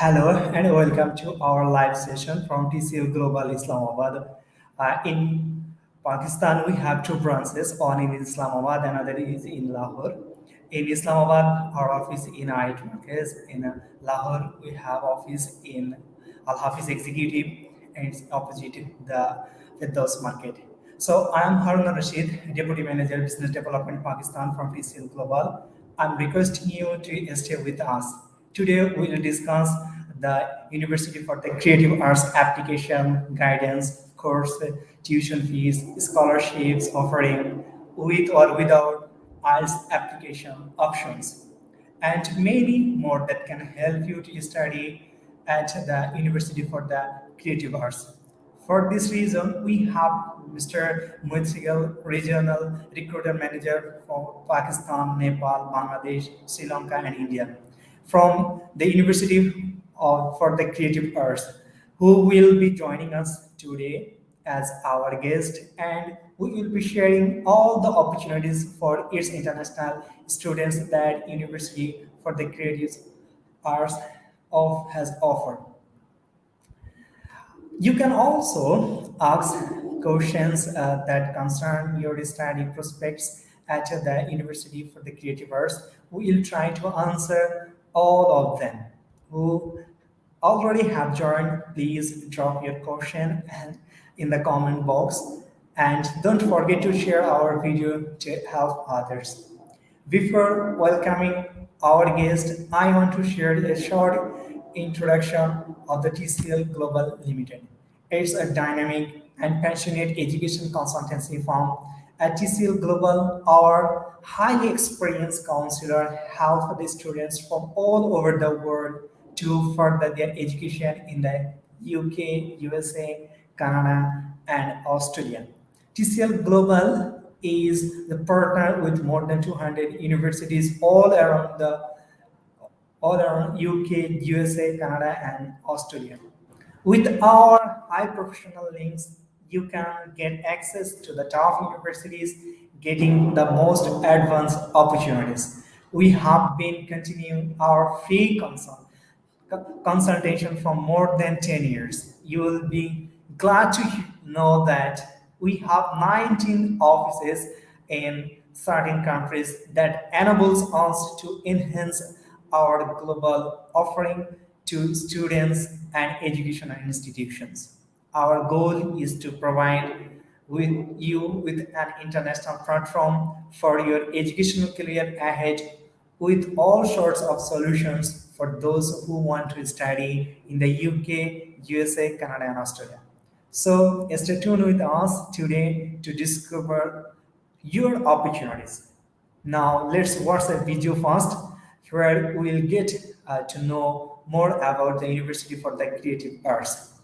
Hello and welcome to our live session from TCL Global Islamabad. In Pakistan, we have two branches, one in Islamabad, another is in Lahore. In Islamabad, our office in Ayat Markaz. In Lahore, we have office in Al Hafiz Executive and it's opposite the Firdaus Market. So I am Harun Rashid, Deputy Manager Business Development Pakistan from TCL Global. I'm requesting you to stay with us. Today we will discuss the University for the Creative Arts application, guidance, course, tuition fees, scholarships offering with or without IELTS application options, and many more that can help you to study at the University for the Creative Arts. For this reason, we have Mr. Mohit Sehgal, Regional Recruitment Manager for Pakistan, Nepal, Bangladesh, Sri Lanka, and India, from the University for the Creative Arts, who will be joining us today as our guest, and we will be sharing all the opportunities for its international students that University for the Creative Arts has offered. You can also ask questions that concern your study prospects at the University for the Creative Arts. We will try to answer all of them. Who already have joined, please drop your question and in the comment box. And don't forget to share our video to help others. Before welcoming our guest, I want to share a short introduction of the TCL Global Limited. It's a dynamic and passionate education consultancy firm. At TCL Global, our highly experienced counselor help the students from all over the world to further their education in the UK, USA, Canada, and Australia. TCL Global is the partner with more than 200 universities all around UK, USA, Canada, and Australia. With our high professional links, you can get access to the top universities, getting the most advanced opportunities. We have been continuing our free consultation for more than 10 years. You will be glad to know that we have 19 offices in certain countries that enables us to enhance our global offering to students and educational institutions. Our goal is to provide with you with an international platform for your educational career ahead, with all sorts of solutions for those who want to study in the UK, USA, Canada, and Australia. So stay tuned with us today to discover your opportunities. Now let's watch a video first, where we'll get to know more about the University for the Creative Arts.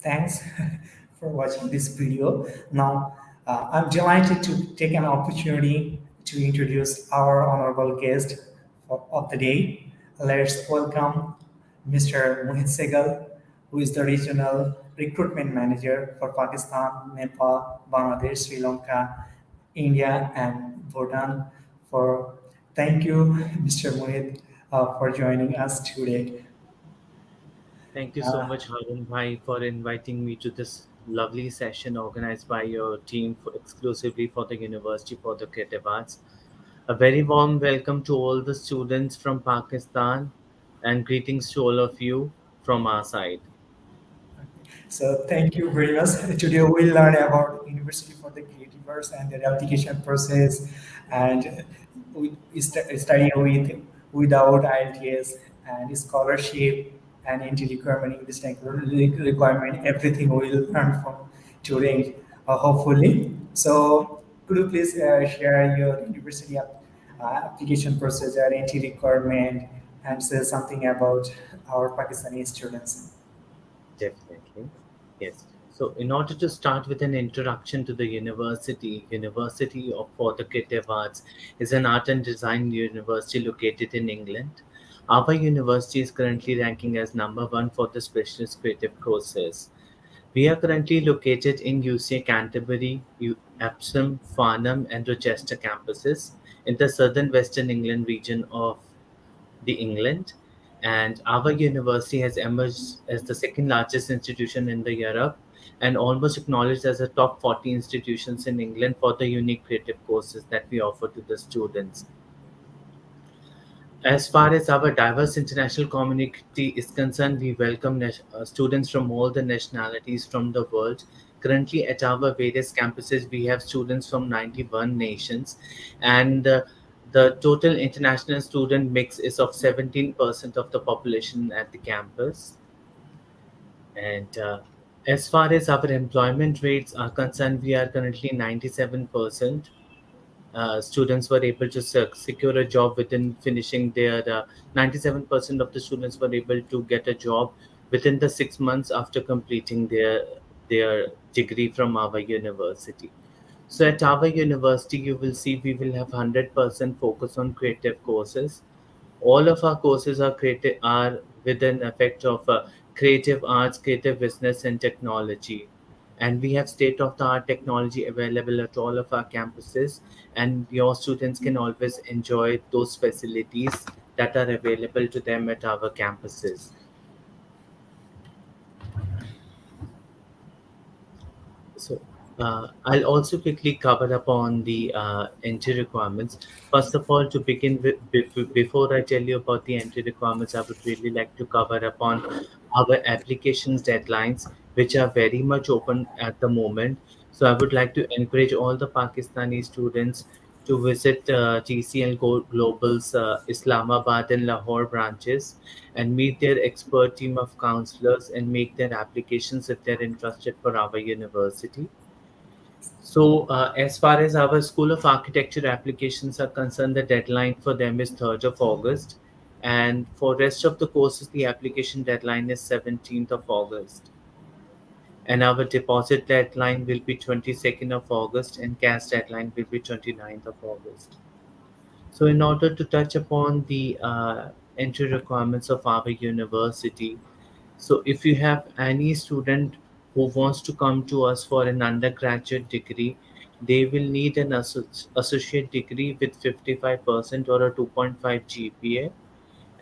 Thanks for watching this video. Now, I'm delighted to take an opportunity to introduce our honorable guest of the day. Let's welcome Mr. Mohit Sehgal, who is the regional recruitment manager for Pakistan, Nepal, Bangladesh, Sri Lanka, India, and Bhutan. For thank you, Mr. Mohit, for joining us today. Thank you so Uh, much, Harun Bhai, for inviting me to this lovely session organized by your team exclusively for the University for the Creative Arts. A very warm welcome to all the students from Pakistan and greetings to all of you from our side. So thank you very much. Today we'll learn about University for the Creativers and their application process, and study without IELTS and scholarship and entry requirement, English language requirement. Everything we'll learn from today, hopefully. So could you please share your university application process and entry requirement and say something about our Pakistani students? Definitely. Yes. So, in order to start with an introduction to the University of for the Creative Arts is an art and design university located in England. Our university is currently ranking as number one for the specialist creative courses. We are currently located in UCA Canterbury, Epsom, Farnham, and Rochester campuses in the southern Western England region of the England, and our university has emerged as the second largest institution in the Europe and almost acknowledged as a top 40 institutions in England for the unique creative courses that we offer to the students. As far as our diverse international community is concerned, we welcome students from all the nationalities from the world. Currently, at our various campuses, we have students from 91 nations, and the total international student mix is of 17% of the population at the campus. And as far as our employment rates are concerned, we are currently 97%. Students were able to secure a job within finishing their 97% of the students were able to get a job within the 6 months after completing their degree from our university. So at our university, you will see we will have 100% focus on creative courses. All of our courses are with an effect of creative arts, creative business, and technology. And we have state of the art technology available at all of our campuses, and your students can always enjoy those facilities that are available to them at our campuses. So I'll also quickly cover up on the entry requirements. First of all, to begin with, before I tell you about the entry requirements, I would really like to cover up on our applications deadlines, which are very much open at the moment. So I would like to encourage all the Pakistani students to visit TCL Global's Islamabad and Lahore branches and meet their expert team of counselors and make their applications if they're interested for our university. So, as far as our School of Architecture applications are concerned, the deadline for them is 3rd of August, and for rest of the courses, the application deadline is 17th of August. And our deposit deadline will be 22nd of August, and cash deadline will be 29th of August. So, in order to touch upon the entry requirements of our university, so if you have any student who wants to come to us for an undergraduate degree, they will need an associate degree with 55% or a 2.5 GPA,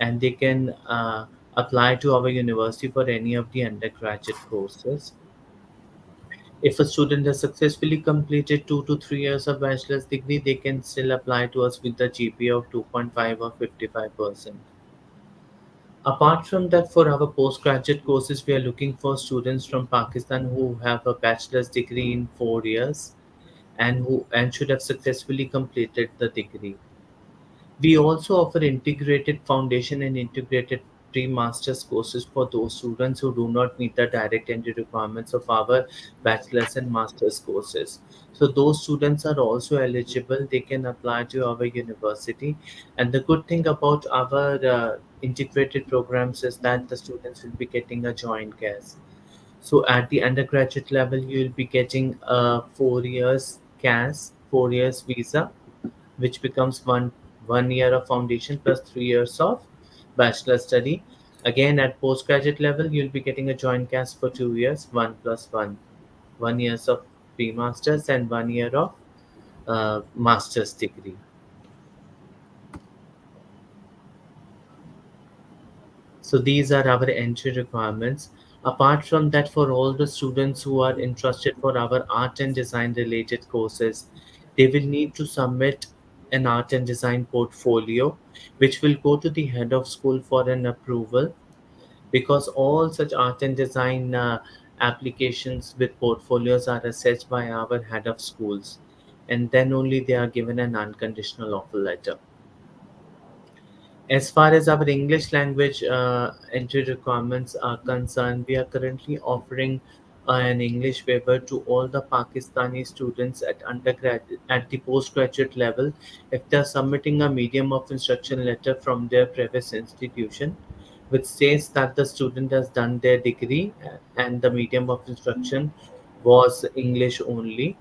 and they can apply to our university for any of the undergraduate courses. If a student has successfully completed 2 to 3 years of bachelor's degree, they can still apply to us with the GPA of 2.5 or 55%. Apart from that, for our postgraduate courses, we are looking for students from Pakistan who have a bachelor's degree in 4 years and should have successfully completed the degree. We also offer integrated foundation and integrated pre-master's courses for those students who do not meet the direct entry requirements of our bachelor's and master's courses. So those students are also eligible. They can apply to our university. And the good thing about our integrated programs is that the students will be getting a joint guess. So at the undergraduate level, you will be getting a 4 years CAS, 4 years visa, which becomes one year of foundation plus 3 years of bachelor study. Again, at postgraduate level, you'll be getting a joint CAS for 2 years, 1 years of pre-masters and 1 year of master's degree. So these are our entry requirements. Apart from that, for all the students who are interested for our art and design related courses, they will need to submit an art and design portfolio, which will go to the head of school for an approval, because all such art and design applications with portfolios are assessed by our head of schools, and then only they are given an unconditional offer letter. As far as our English language entry requirements are concerned, we are currently offering an English waiver to all the Pakistani students at at the postgraduate level if they are submitting a medium of instruction letter from their previous institution, which says that the student has done their degree and the medium of instruction was English only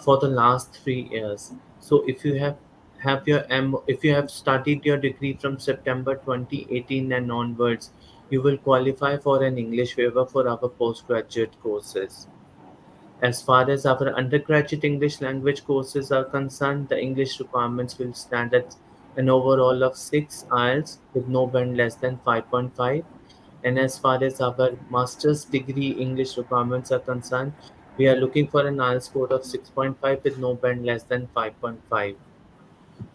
for the last 3 years. So if you have studied your degree from September 2018 and onwards, you will qualify for an English waiver for our postgraduate courses. As far as our undergraduate English language courses are concerned, the English requirements will stand at an overall of 6 IELTS with no band less than 5.5. And as far as our master's degree English requirements are concerned, we are looking for an IELTS score of 6.5 with no band less than 5.5.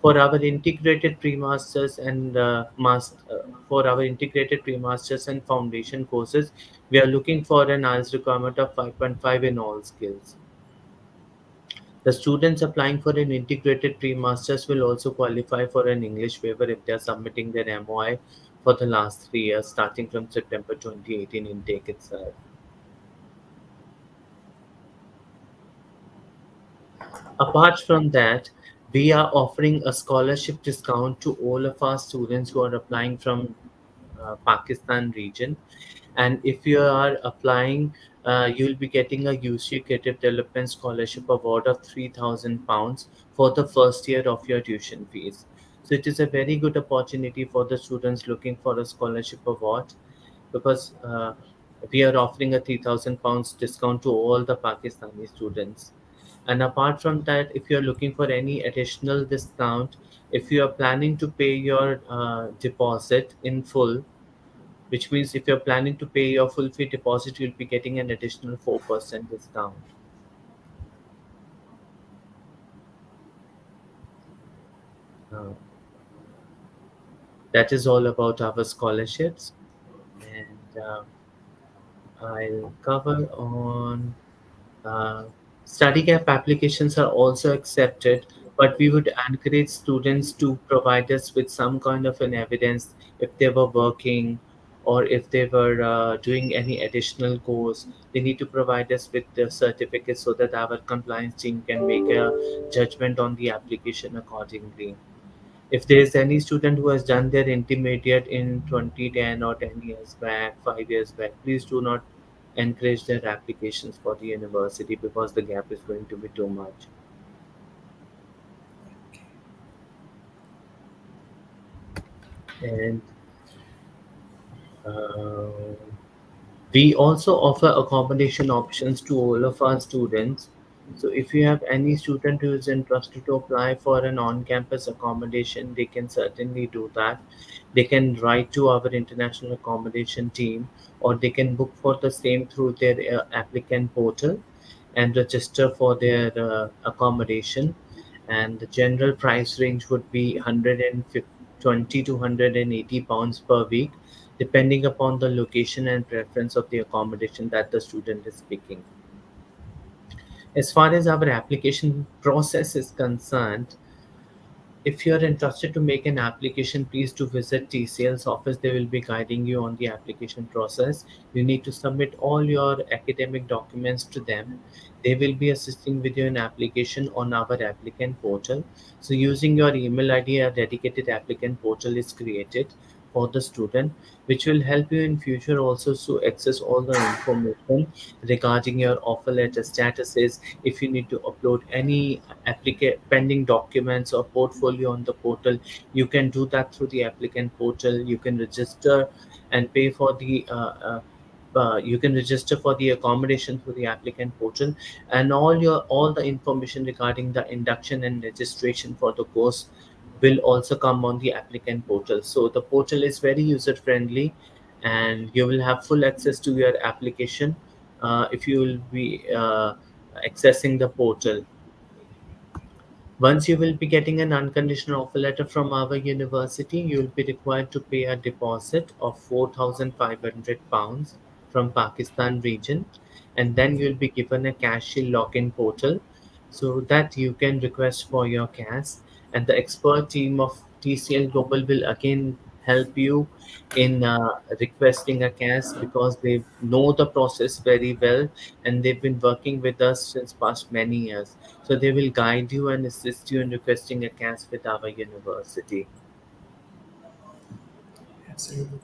For our integrated pre-masters and for our integrated pre-masters and foundation courses, we are looking for an IELTS requirement of 5.5 in all skills. The students applying for an integrated pre-masters will also qualify for an English waiver if they are submitting their MOI for the last 3 years, starting from September 2018 intake itself. Apart from that, we are offering a scholarship discount to all of our students who are applying from Pakistan region. And if you are applying, you'll be getting a UC Creative Development Scholarship Award of £3,000 for the first year of your tuition fees. So it is a very good opportunity for the students looking for a scholarship award, because we are offering a £3,000 discount to all the Pakistani students. And apart from that, if you're looking for any additional discount, if you are planning to pay your deposit in full, which means if you're planning to pay your full fee deposit, you'll be getting an additional 4% discount. Uh, that is all about our scholarships. And I'll cover on uh, study gap applications are also accepted, but we would encourage students to provide us with some kind of an evidence if they were working or if they were doing any additional course. They need to provide us with the certificate so that our compliance team can make a judgment on the application accordingly. If there is any student who has done their intermediate in 2010 or 10 years back, 5 years back, please do not encourage their applications for the university because the gap is going to be too much. And uh, we also offer accommodation options to all of our students. So if you have any student who is interested to apply for an on-campus accommodation, they can certainly do that. They can write to our international accommodation team, or they can book for the same through their applicant portal and register for their accommodation. And the general price range would be 120 to £180 per week, depending upon the location and preference of the accommodation that the student is picking. As far as our application process is concerned, if you're interested to make an application, please do visit TCL's office. They will be guiding you on the application process. You need to submit all your academic documents to them. They will be assisting with your application on our applicant portal. So using your email ID, a dedicated applicant portal is created. for the student, which will help you in future also to access all the information regarding your offer letter statuses. If you need to upload any pending documents or portfolio on the portal, you can do that through the applicant portal. You can register and pay for the you can register for the accommodation through the applicant portal, and all the information regarding the induction and registration for the course will also come on the applicant portal. So the portal is very user friendly, and you will have full access to your application if you will be accessing the portal. Once you will be getting an unconditional offer letter from our university, you will be required to pay a deposit of £4,500 from Pakistan region, and then you will be given a cash shield login portal so that you can request for your cash. And the expert team of TCL Global will again help you in requesting a cash, because they know the process very well, and they've been working with us since past many years, so they will guide you and assist you in requesting a cash with our university. Absolutely.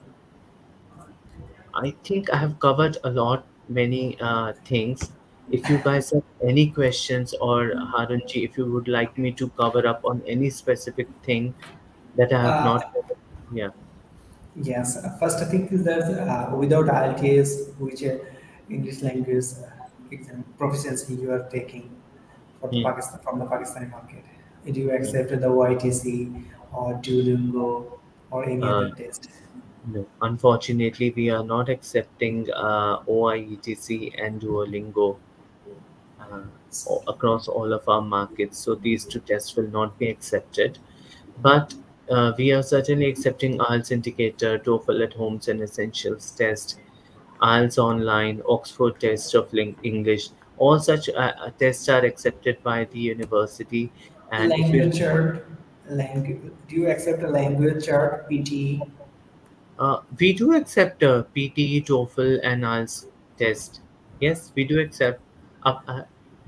I think I have covered a lot, many things. If you guys have any questions, or Harunji, if you would like me to cover up on any specific thing that I have Uh, not covered, yeah. yes, first thing is that without IELTS, which English language exam proficiency you are taking for the Hmm. Pakistan from the Pakistani market, do you accept the YTC or Duolingo or any Uh, other test? no, unfortunately, we are not accepting OIETC and Duolingo uh, across all of our markets. So these two tests will not be accepted. But we are certainly accepting IELTS indicator, TOEFL at homes and essentials test, IELTS online, Oxford test of English. All such tests are accepted by the university. And if you Language chart, do you accept a language chart, PT? We do accept PTE, TOEFL, and IELTS test. Yes, we do accept.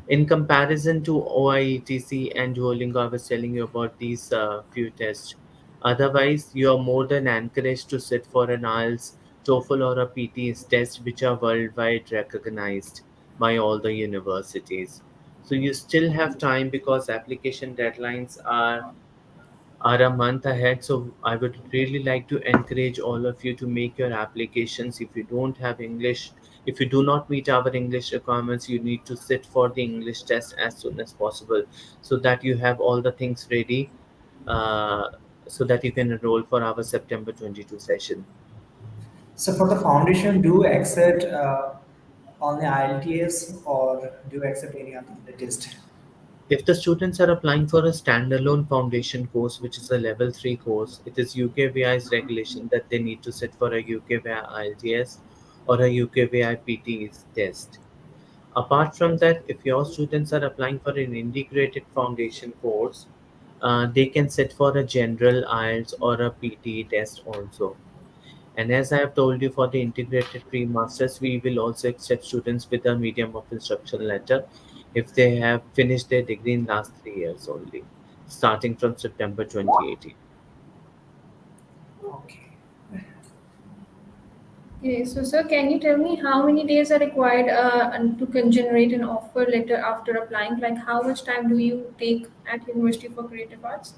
In comparison to OIETC and Duolingo, I was telling you about these few tests. Otherwise, you are more than encouraged to sit for an IELTS, TOEFL, or a PTE test, which are worldwide recognized by all the universities. So you still have time, because application deadlines are a month ahead. So I would really like to encourage all of you to make your applications. If you don't have English, if you do not meet our English requirements, you need to sit for the English test as soon as possible, so that you have all the things ready, uh, so that you can enroll for our September 22 session. So for the foundation, do you accept only IELTS or do you accept any other test? If the students are applying for a standalone foundation course, which is a level 3 course, it is UKVI's regulation that they need to sit for a UKVI IELTS or a UKVI PT test. Apart from that, if your students are applying for an integrated foundation course, they can sit for a general IELTS or a PT test also. And as I have told you, for the integrated pre-masters, we will also accept students with a medium of instruction letter if they have finished their degree in last 3 years only, starting from September 2018. Okay. Okay, so sir, can you tell me how many days are required to generate an offer letter after applying? Like how much time do you take at University for Creative Arts?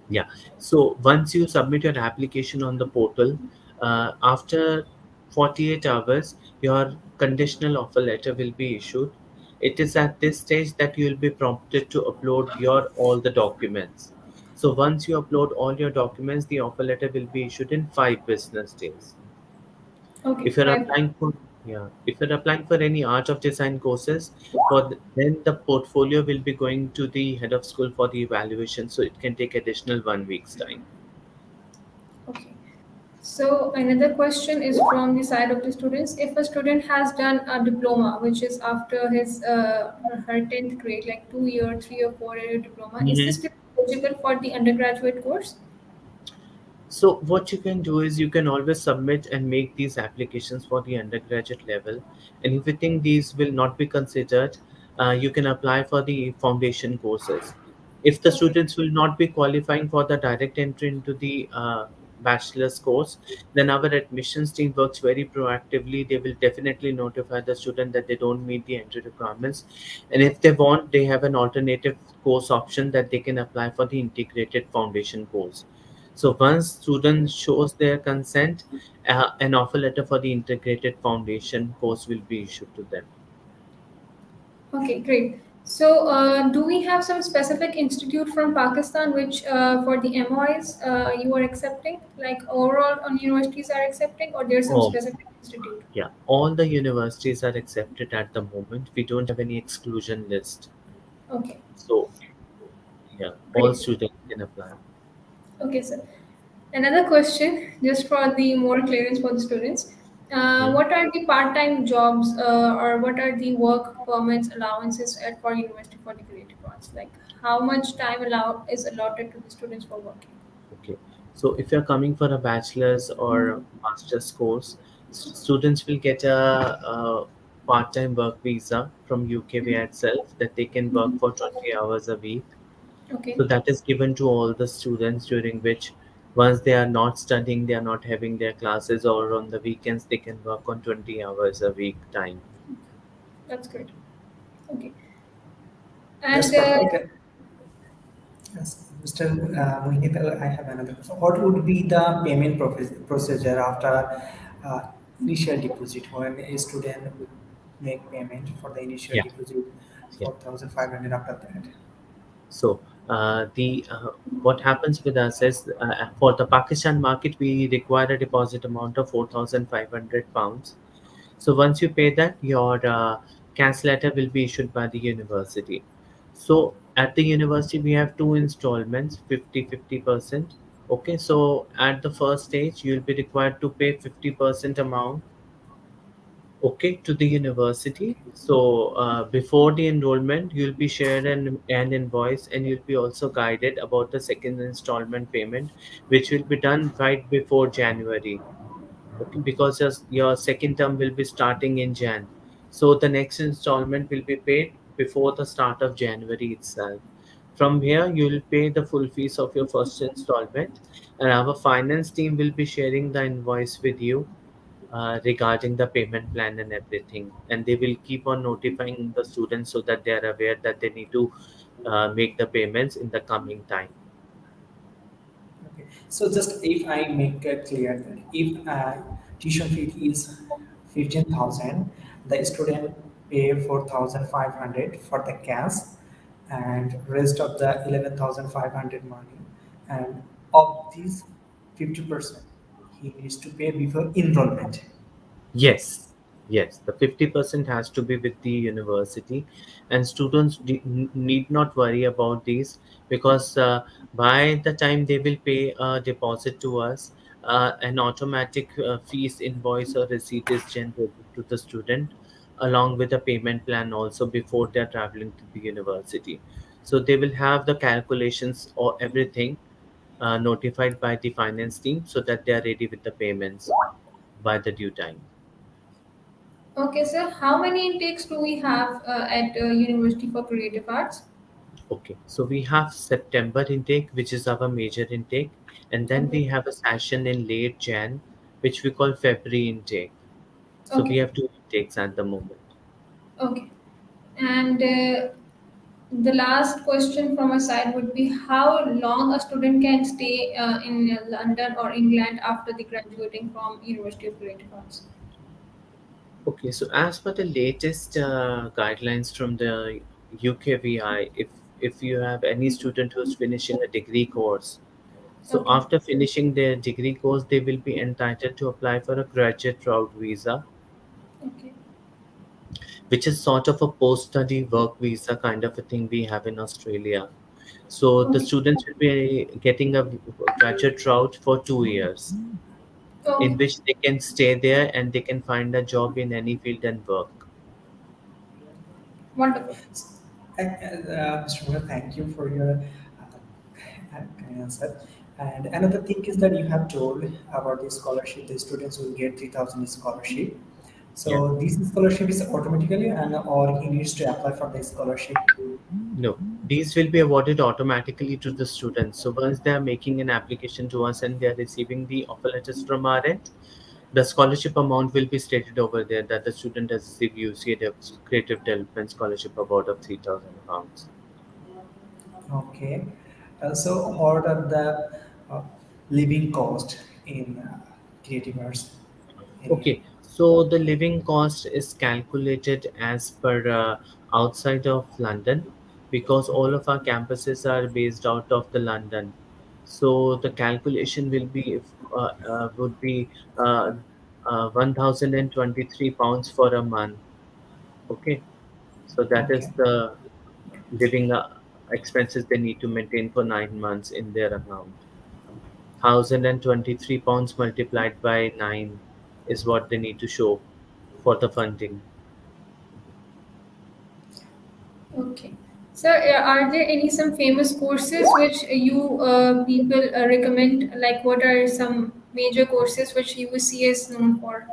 Yeah. So once you submit your application on the portal, after 48 hours, your conditional offer letter will be issued. It is at this stage that you will be prompted to upload your all the documents. So once you upload all your documents, the offer letter will be issued in 5 business days. Okay, If you're five. applying for if you're applying for any art of design courses, then the portfolio will be going to the head of school for the evaluation. So it can take additional 1 week's time. Okay. So another question is from the side of the students. If a student has done a diploma, which is after his her 10th grade, like 2 year, 3 or 4 year diploma, is this Mhm. still eligible for the undergraduate course? So what you can do is you can always submit and make these applications for the undergraduate level, and if you think these will not be considered, you can apply for the foundation courses. If the Okay. students will not be qualifying for the direct entry into the bachelor's course, then our admissions team works very proactively. They will definitely notify the student that they don't meet the entry requirements, and if they want, they have an alternative course option that they can apply for the integrated foundation course. So once student shows their consent, an offer letter for the integrated foundation course will be issued to them. Okay, great. So, do we have some specific institute from Pakistan which, for the MOIs, you are accepting? Like overall, on universities are accepting, or there's some Oh, specific institute? yeah. All the universities are accepted at the moment. We don't have any exclusion list. Okay, So, yeah, all great. students can apply. Okay, sir. Another question, just for the more clearance for the students. Hmm. What are the part-time jobs, or what are the work permits allowances at for university for the creative arts? Like how much time is allotted to the students for working? Okay. So, if you're coming for a bachelor's or a master's course, students will get a part-time work visa from UKV itself that they can work for 20 hours a week. Okay, So that is given to all the students, during which once they are not studying, they are not having their classes, or on the weekends they can work on 20 hours a week time. that's great. Okay, That's and perfect. Yes, Mr. Mohit, I have another question. What would be the payment procedure after uh, initial deposit when a student will make payment for the initial Yeah, deposit yeah. 4,500 after that? So the what happens with us is, for the Pakistan market, we require a deposit amount of £4,500. So once you pay that, your cancel letter will be issued by the university. So at the university, we have two installments, 50-50%. Okay, so at the first stage, you'll be required to pay 50% amount, okay, to the university. So before the enrollment, you'll be shared an invoice, and you'll be also guided about the second installment payment, which will be done right before January. Okay, because your second term will be starting in Jan. So the next installment will be paid before the start of January itself. From here, you will pay the full fees of your first installment, and our finance team will be sharing the invoice with you regarding the payment plan and everything. And they will keep on notifying the students so that they are aware that they need to make the payments in the coming time. Okay. So just if I make it clear that if tuition fee is 15,000, the student pay 4,500 for the cash and rest of the 11,500 money. And of these 50%, he needs to pay before enrollment. Yes, yes, the 50% has to be with the university, and students need not worry about these, because by the time they will pay a deposit to us, an automatic fees invoice or receipt is generated to the student, along with the payment plan also, before they're traveling to the university. So they will have the calculations or everything notified by the finance team, so that they are ready with the payments by the due time. okay, sir. How many intakes do we have at University for Creative Arts? Okay, so we have September intake, which is our major intake, and then Okay, we have a session in late Jan, which we call February intake. So we okay, have two intakes at the moment. okay. And the last question from my side would be how long a student can stay in London or England after the graduating from University of Creative Arts? Okay, so as per the latest guidelines from the UKVI, if you have any student who's finishing a degree course, so Okay, after finishing their degree course, they will be entitled to apply for a graduate route visa, okay, which is sort of a post-study work visa kind of a thing we have in Australia. So the okay. students will be getting a graduate route for 2 years, in Okay, which they can stay there and they can find a job in any field and work. wonderful. Mr. Muller, thank you for your answer. And another thing is that you have told about the scholarship, the students will get 3,000 scholarship. Yeah. So this scholarship is automatically and or he needs to apply for the scholarship. No. These will be awarded automatically to the students. So once they are making an application to us and they are receiving the offer letters from our end, the scholarship amount will be stated over there that the student has received UCA Creative Development Scholarship Award of £3,000. Okay. So what are the uh, living cost in creative arts in Okay, so the living cost is calculated as per outside of London because all of our campuses are based out of the London. So the calculation will be would be uh, 1,023 pounds for a month. Okay, so that is okay. the living expenses they need to maintain for 9 months in their account. 1,023 pounds multiplied by 9 is what they need to show for the funding. Okay. So, are there any some famous courses which you people recommend? Like, what are some major courses which UC is known for?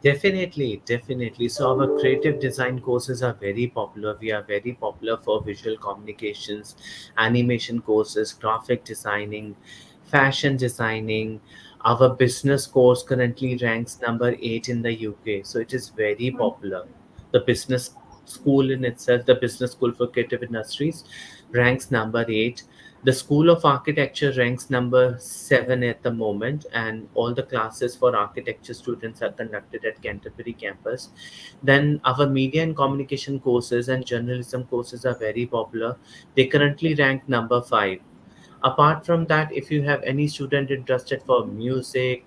Definitely, definitely. So our creative design courses are very popular. We are very popular for visual communications, animation courses, graphic designing, fashion designing. Our business course currently ranks number 8 in the UK. So it is very popular. The business school in itself, the business school for creative industries, ranks number 8. The School of Architecture ranks number 7 at the moment, and all the classes for architecture students are conducted at Canterbury campus. Then, our media and communication courses and journalism courses are very popular. They currently rank number 5. Apart from that, if you have any student interested for music,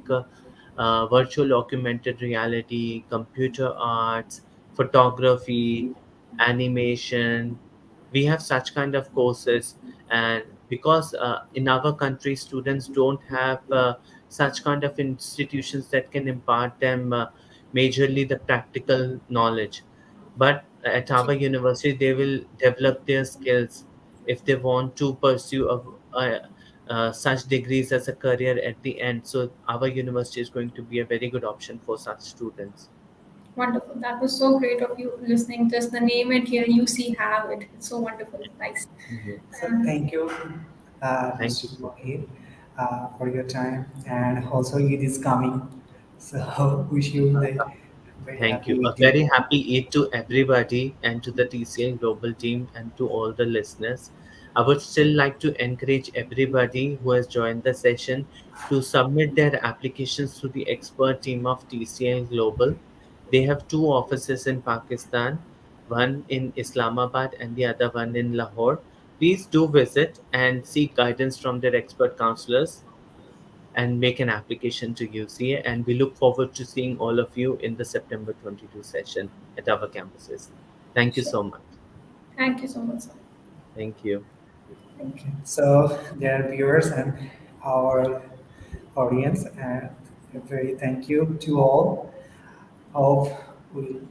virtual augmented reality, computer arts, photography, animation, we have such kind of courses. And because in our country students don't have such kind of institutions that can impart them majorly the practical knowledge, but at our Okay. university they will develop their skills if they want to pursue such degrees as a career at the end. So our university is going to be a very good option for such students. Wonderful. That was so great of you listening. Just the name and here UC have it. It's so wonderful. Nice. Mhm. So Um, thank you, Thank you. Mr. Mohit, for your time, and also Eid is coming. So wish you the very Thank happy you. A Eid to very you. happy Eid to everybody and to the TCL Global team and to all the listeners. I would still like to encourage everybody who has joined the session to submit their applications to the expert team of TCL Global. They have two offices in Pakistan, one in Islamabad and the other one in Lahore. Please do visit and seek guidance from their expert counselors and make an application to UCA. And we look forward to seeing all of you in the September 22 session at our campuses. Thank you sure. so much. Thank you so much, sir. Thank you. Thank you. Okay. So, dear viewers and our audience, and a very thank you to all of will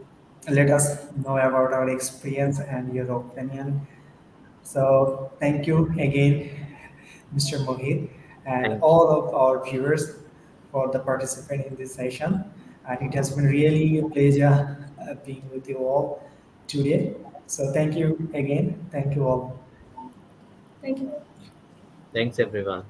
let us know about our experience and your opinion. So thank you again, Mr. Mohit, and Thank you. all of our viewers for the participant in this session. And it has been really a pleasure being with you all today. So thank you again. Thank you all. Thank you. Thanks, everyone.